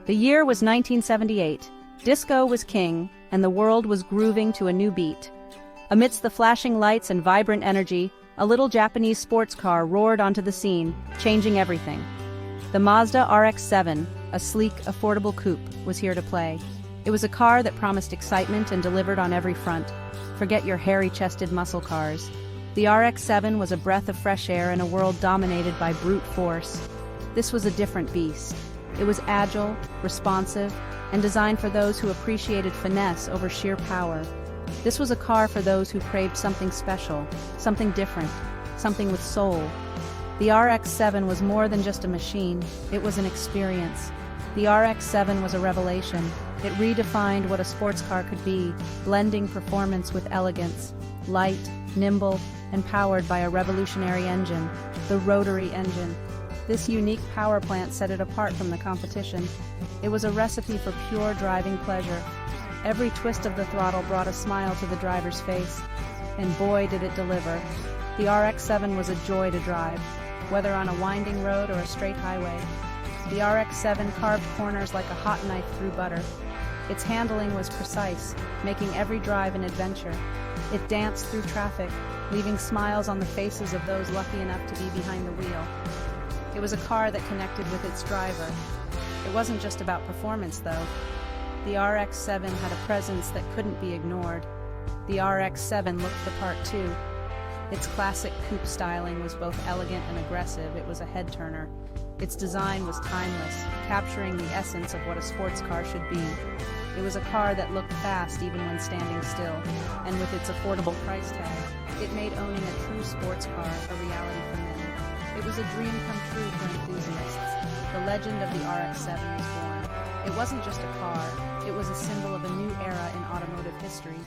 The year was 1978. Disco was king, and the world was grooving to a new beat. Amidst the flashing lights and vibrant energy, a little Japanese sports car roared onto the scene, changing everything. The Mazda RX-7, a sleek, affordable coupe, was here to play. It was a car that promised excitement and delivered on every front. Forget your hairy-chested muscle cars. The RX-7 was a breath of fresh air in a world dominated by brute force. This was a different beast. It was agile, responsive, and designed for those who appreciated finesse over sheer power. This was a car for those who craved something special, something different, something with soul. The RX-7 was more than just a machine, it was an experience. The RX-7 was a revelation. It redefined what a sports car could be, blending performance with elegance, light, nimble, and powered by a revolutionary engine, the Rotary engine. This unique power plant set it apart from the competition. It was a recipe for pure driving pleasure. Every twist of the throttle brought a smile to the driver's face, and boy did it deliver. The RX-7 was a joy to drive, whether on a winding road or a straight highway. The RX-7 carved corners like a hot knife through butter. Its handling was precise, making every drive an adventure. It danced through traffic, leaving smiles on the faces of those lucky enough to be behind the wheel. It was a car that connected with its driver. It wasn't just about performance, though. The RX-7 had a presence that couldn't be ignored. The RX-7 looked the part, too. Its classic coupe styling was both elegant and aggressive. It was a head-turner. Its design was timeless, capturing the essence of what a sports car should be. It was a car that looked fast even when standing still, and with its affordable price tag, it made owning a true sports car a reality for many. It was a dream come true for enthusiasts. The legend of the RX-7 was born. It wasn't just a car, it was a symbol of a new era in automotive history.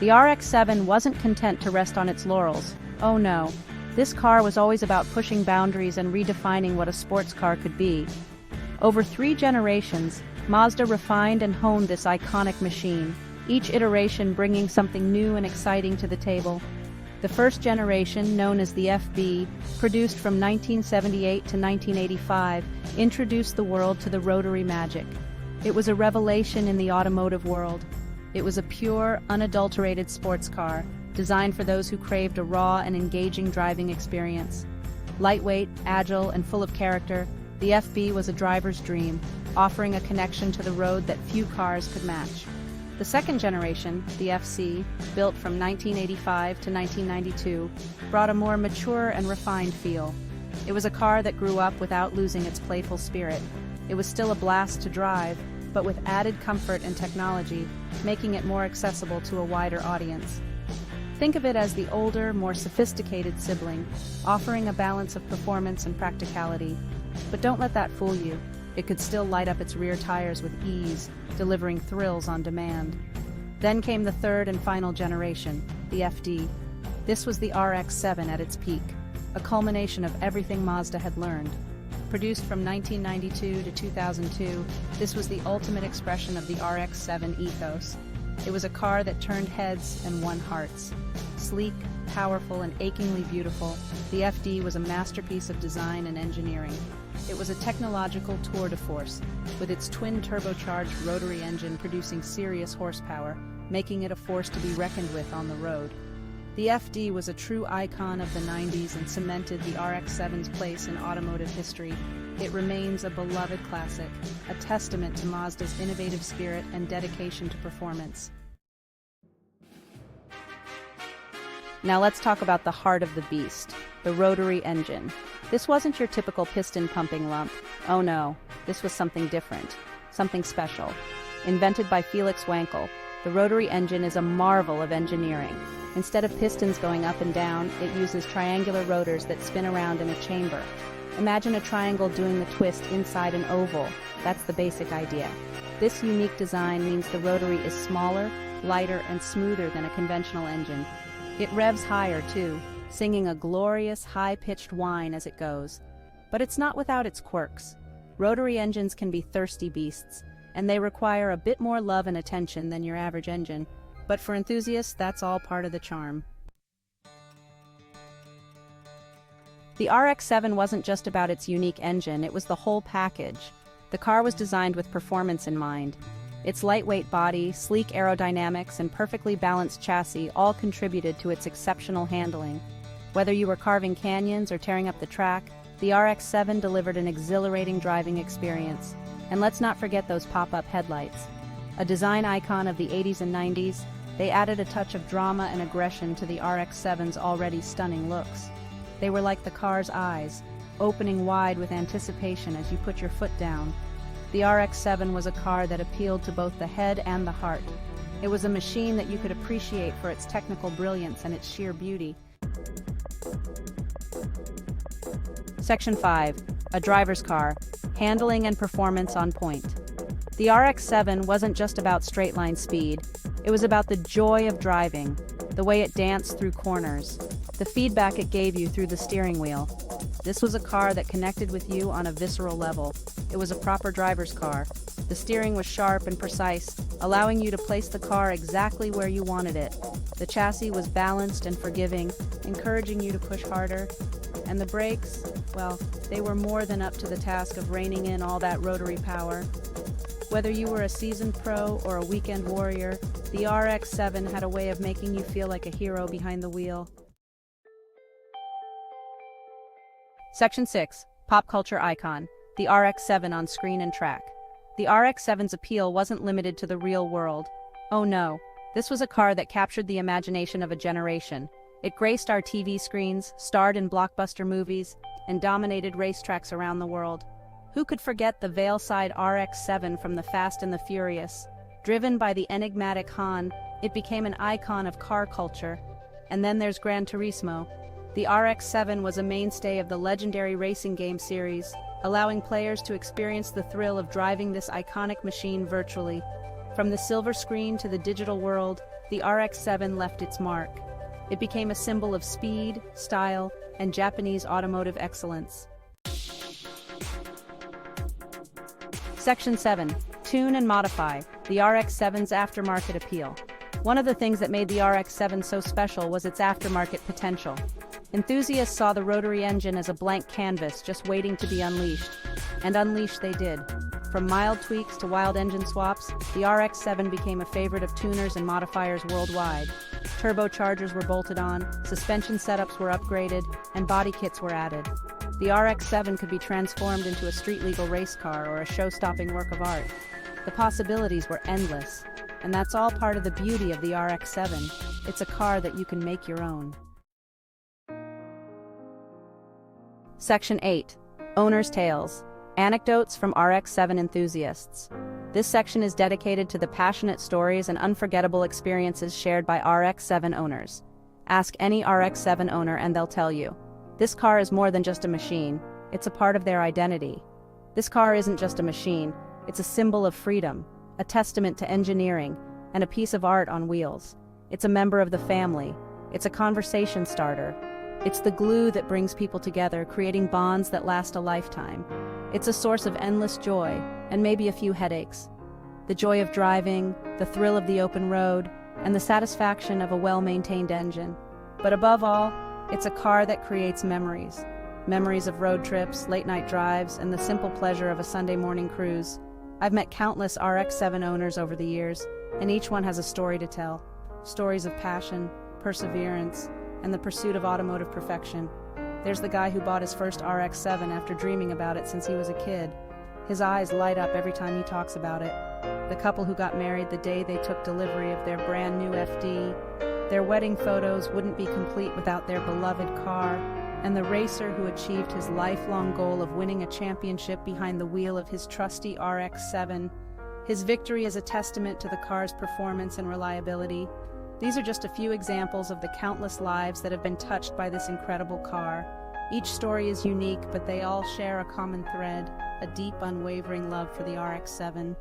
The RX-7 wasn't content to rest on its laurels. Oh no. This car was always about pushing boundaries and redefining what a sports car could be. Over 3 generations, Mazda refined and honed this iconic machine, each iteration bringing something new and exciting to the table. The first generation, known as the FB, produced from 1978 to 1985, introduced the world to the Rotary magic. It was a revelation in the automotive world. It was a pure, unadulterated sports car, designed for those who craved a raw and engaging driving experience. Lightweight, agile, and full of character, the FB was a driver's dream, offering a connection to the road that few cars could match. The second generation, the FC, built from 1985 to 1992, brought a more mature and refined feel. It was a car that grew up without losing its playful spirit. It was still a blast to drive, but with added comfort and technology, making it more accessible to a wider audience. Think of it as the older, more sophisticated sibling, offering a balance of performance and practicality. But don't let that fool you. It could still light up its rear tires with ease, delivering thrills on demand. Then came the third and final generation, the FD. This was the RX-7 at its peak, a culmination of everything Mazda had learned. Produced from 1992 to 2002, this was the ultimate expression of the RX-7 ethos. It was a car that turned heads and won hearts. Sleek, powerful, and achingly beautiful, the FD was a masterpiece of design and engineering. It was a technological tour de force, with its twin-turbocharged rotary engine producing serious horsepower, making it a force to be reckoned with on the road. The FD was a true icon of the 90s and cemented the RX-7's place in automotive history. It remains a beloved classic, a testament to Mazda's innovative spirit and dedication to performance. Now let's talk about the heart of the beast, the rotary engine. This wasn't your typical piston-pumping lump. Oh no, this was something different, something special. Invented by Felix Wankel, the rotary engine is a marvel of engineering. Instead of pistons going up and down, it uses triangular rotors that spin around in a chamber. Imagine a triangle doing the twist inside an oval. That's the basic idea. This unique design means the rotary is smaller, lighter, and smoother than a conventional engine. It revs higher, too, singing a glorious, high-pitched whine as it goes. But it's not without its quirks. Rotary engines can be thirsty beasts, and they require a bit more love and attention than your average engine. But for enthusiasts, that's all part of the charm. The RX-7 wasn't just about its unique engine, it was the whole package. The car was designed with performance in mind. Its lightweight body, sleek aerodynamics, and perfectly balanced chassis all contributed to its exceptional handling. Whether you were carving canyons or tearing up the track, the RX-7 delivered an exhilarating driving experience. And let's not forget those pop-up headlights. A design icon of the 80s and 90s, they added a touch of drama and aggression to the RX-7's already stunning looks. They were like the car's eyes, opening wide with anticipation as you put your foot down. The RX-7 was a car that appealed to both the head and the heart. It was a machine that you could appreciate for its technical brilliance and its sheer beauty. Section 5. A driver's car. Handling and performance on point. The RX-7 wasn't just about straight-line speed. It was about the joy of driving, the way it danced through corners, the feedback it gave you through the steering wheel. This was a car that connected with you on a visceral level. It was a proper driver's car. The steering was sharp and precise, allowing you to place the car exactly where you wanted it. The chassis was balanced and forgiving, encouraging you to push harder. And the brakes, well, they were more than up to the task of reining in all that rotary power. Whether you were a seasoned pro or a weekend warrior, the RX-7 had a way of making you feel like a hero behind the wheel. Section 6. Pop culture icon. The RX-7 on screen and track. The RX-7's appeal wasn't limited to the real world. Oh no, this was a car that captured the imagination of a generation. It graced our TV screens, starred in blockbuster movies, and dominated racetracks around the world. Who could forget the Valeside RX-7 from the Fast and the Furious? Driven by the enigmatic Han, it became an icon of car culture. And then there's Gran Turismo. The RX-7 was a mainstay of the legendary racing game series, allowing players to experience the thrill of driving this iconic machine virtually. From the silver screen to the digital world, the RX-7 left its mark. It became a symbol of speed, style, and Japanese automotive excellence. Section 7. Tune and modify. The RX-7's aftermarket appeal. One of the things that made the RX-7 so special was its aftermarket potential. Enthusiasts saw the rotary engine as a blank canvas just waiting to be unleashed. And unleashed they did. From mild tweaks to wild engine swaps, the RX-7 became a favorite of tuners and modifiers worldwide. Turbochargers were bolted on, suspension setups were upgraded, and body kits were added. The RX-7 could be transformed into a street-legal race car or a show-stopping work of art. The possibilities were endless, and that's all part of the beauty of the RX-7. It's a car that you can make your own. Section 8. Owner's Tales. Anecdotes from RX-7 enthusiasts. This section is dedicated to the passionate stories and unforgettable experiences shared by RX-7 owners. Ask any RX-7 owner and they'll tell you. This car is more than just a machine, it's a part of their identity. This car isn't just a machine, it's a symbol of freedom, a testament to engineering, and a piece of art on wheels. It's a member of the family, it's a conversation starter. It's the glue that brings people together, creating bonds that last a lifetime. It's a source of endless joy, and maybe a few headaches. The joy of driving, the thrill of the open road, and the satisfaction of a well-maintained engine. But above all, it's a car that creates memories. Memories of road trips, late-night drives, and the simple pleasure of a Sunday morning cruise. I've met countless RX-7 owners over the years, and each one has a story to tell. Stories of passion, perseverance, and the pursuit of automotive perfection. There's the guy who bought his first RX-7 after dreaming about it since he was a kid. His eyes light up every time he talks about it. The couple who got married the day they took delivery of their brand new FD. Their wedding photos wouldn't be complete without their beloved car. And the racer who achieved his lifelong goal of winning a championship behind the wheel of his trusty RX-7. His victory is a testament to the car's performance and reliability. These are just a few examples of the countless lives that have been touched by this incredible car. Each story is unique, but they all share a common thread, a deep, unwavering love for the RX-7.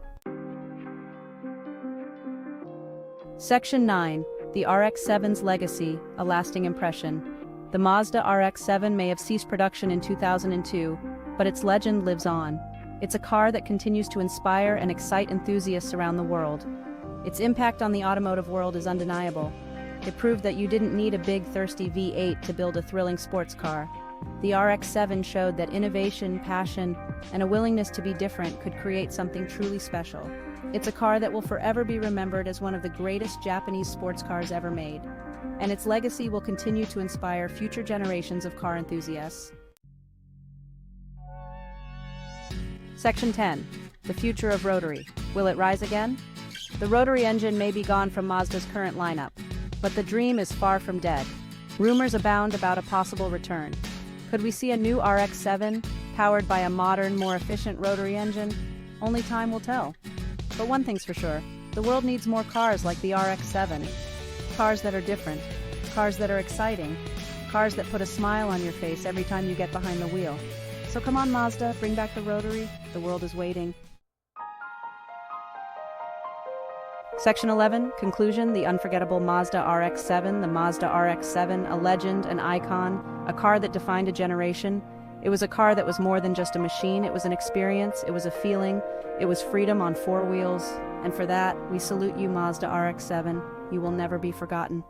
Section 9. The RX-7's Legacy, a Lasting Impression. The Mazda RX-7 may have ceased production in 2002, but its legend lives on. It's a car that continues to inspire and excite enthusiasts around the world. Its impact on the automotive world is undeniable. It proved that you didn't need a big, thirsty V8 to build a thrilling sports car. The RX-7 showed that innovation, passion, and a willingness to be different could create something truly special. It's a car that will forever be remembered as one of the greatest Japanese sports cars ever made, and its legacy will continue to inspire future generations of car enthusiasts. Section 10. The future of Rotary. Will it rise again? The Rotary engine may be gone from Mazda's current lineup, but the dream is far from dead. Rumors abound about a possible return. Could we see a new RX-7, powered by a modern, more efficient rotary engine? Only time will tell. But one thing's for sure, the world needs more cars like the RX-7. Cars that are different, cars that are exciting, cars that put a smile on your face every time you get behind the wheel. So come on Mazda, bring back the Rotary, the world is waiting. Section 11, Conclusion, the unforgettable Mazda RX-7. The Mazda RX-7, a legend, an icon, a car that defined a generation. It was a car that was more than just a machine, it was an experience, it was a feeling, it was freedom on four wheels. And for that, we salute you Mazda RX-7, you will never be forgotten.